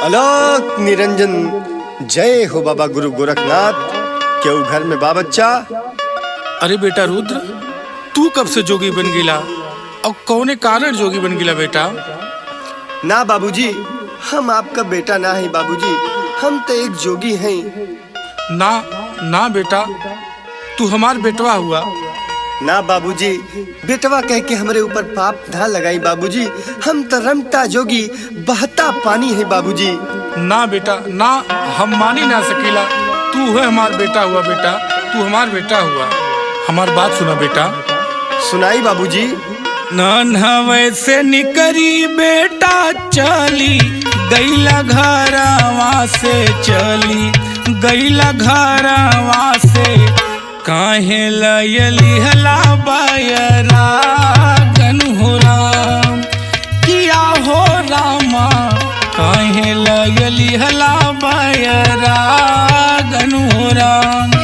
आलोक निरंजन। जय हो बाबा गुरु गोरखनाथ। क्यों घर में बा बच्चा? अरे बेटा रुद्र, तू कब से जोगी बन गिला और कौने कारण जोगी बन गिला बेटा? ना बाबूजी, हम आपका बेटा ना है बाबूजी, हम तो एक जोगी हैं। ना ना बेटा, तू हमार बेटवा हुआ। ना बाबूजी, बेटवा कह के हमारे ऊपर पाप ना लगाई बाबूजी, हम तो रमता जोगी बहता पानी है बाबूजी। ना बेटा ना, हम मानी ना सकीला। तू है हमार बेटा हुआ बेटा, तू हमार बेटा हुआ। हमार बात सुना बेटा। सुनाई बाबूजी। नन्हवे से निकरी बेटा चली, गईला घरवा से चली, गईला घरवा से काहे लयली हला बायरा गनु हो राम, किया हो रामा काहे लयली हला बायरा गनु हो राम।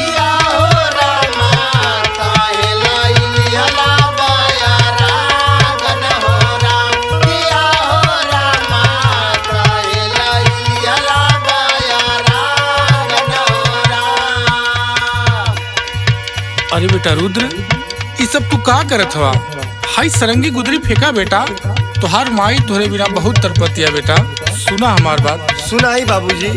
अरे बेटा रुद्र, ये सब तू का करत हवा? हाई सरंगी गुदरी फेंका बेटा, तुहार माई तोहरे बिना बहुत तरपतिया बेटा। सुना हमार बात। सुनाई बाबूजी।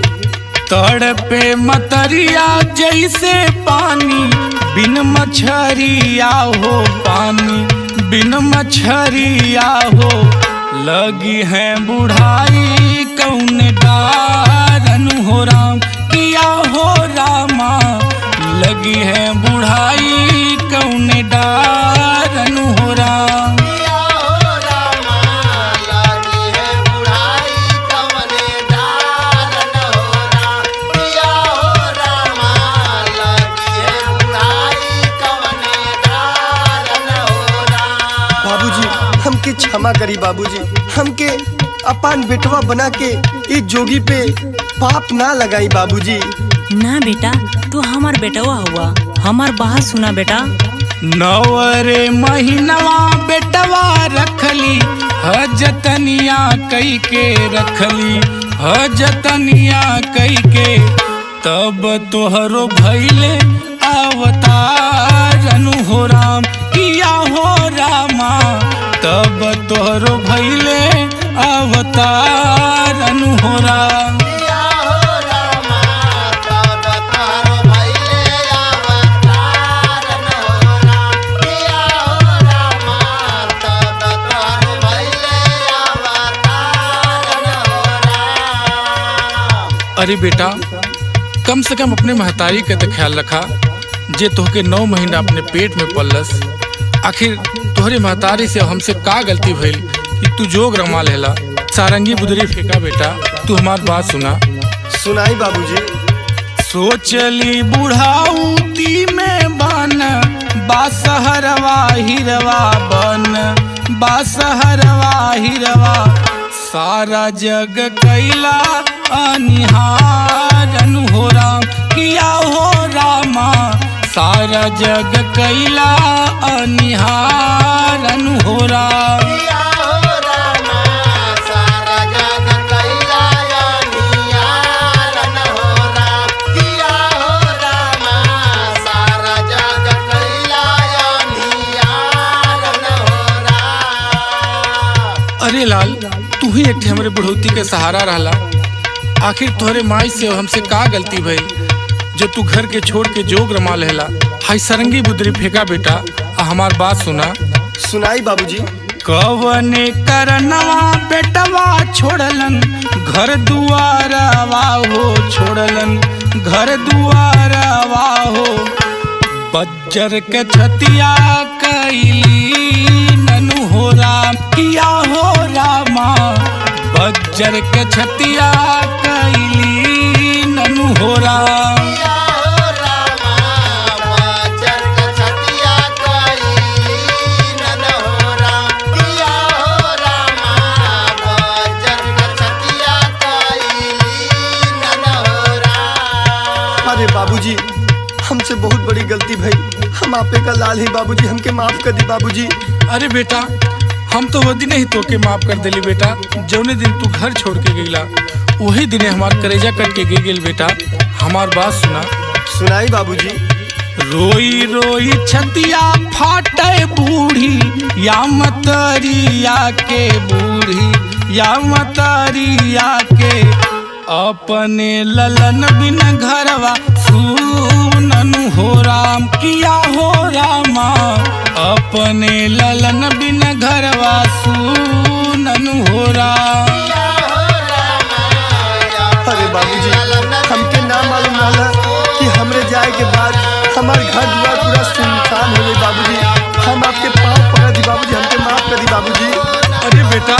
तड़पे मतरिया जैसे पानी, बिन मछरिया हो पानी, बिन मछरिया हो लगी है बुढ़ाई कौन डारन हो राम, किया हो रामा लगी है बुढ़ाई कौन डारन हो राम। बाबूजी हमके क्षमा करी बाबूजी, हमके अपन बेटवा बना के ये जोगी पे पाप ना लगाई बाबूजी। ना बेटा, तू हमार बेटवा हुआ। हमार बात सुना बेटा। नवरे महीनवा बेटवा रखली, हजतनिया कई के रखली, हजतनिया कई के तब तोहरो भैले अवतारन हो राम, किया हो रामा तब तोहरो भैले अवतारन हो राम। अरे बेटा, कम से कम अपने महतारी के तो ख्याल रखा, जे तोहके 9 महीना अपने पेट में पलस। आखिर तोहरे महतारी से हमसे का गलती भइल कि तू जोग रमा लेला, सारंगी बुदरी फेंका बेटा। तू हमार बात सुना। सुनाई बाबूजी। सोचली बुढ़ाऊती में बन, बासहरवा हिरवा बन, बासहरवा हिरवा सारा जग कैला अनिहारन हो राम, किया हो रामा सारा जग कैला अनिहारन हो राम। अरे लाल, तू ही एक हमरे बुढ़ौती के सहारा रहला। आखिर तोहरे माई से हमसे का गलती भइल जो तू घर के छोड़ के जोग रमा लेला। हाई सरंगी बुदरी फेंका बेटा। हमार बात सुना। सुनाई बाबूजी। कवने करनवा बेटवा छोड़लन, घर दुआरवा हो छोड़लन, घर दुआरवा हो बज्जर के छतिया कैली ननु हो राम, किया हो रामा बज्जर के छतिया कैली ननु हो राम। अरे बाबूजी, हमसे बहुत बड़ी गलती भई, हम आपे का लाल ही बाबूजी, हमके माफ कर दी बाबूजी। अरे बेटा, हम तो वो दिन ही तोके माफ कर देली बेटा, जौने दिन तू घर छोड़ के गईला वही दिने हमार करेजा कट के गिर गेल बेटा। हमार बात सुना। सुनाई बाबूजी। रोई रोई छतिया फाटे बूढ़ी या मतरिया के बूढ़ी या मतरिया के अपने ललन बिन घरवा सुनन हो राम किया हो रामा अपने ललन बिन घरवा सुनन हो राम। अरे बाबूजी हमके ना मालूम रहला कि हमरे जाए के बाद हमार घर दुआर पूरा सुनसान हो गई बाबूजी। हम आपके पाँव पकड़ दी बाबूजी, हमके माफ कर दी बाबूजी। अरे बेटा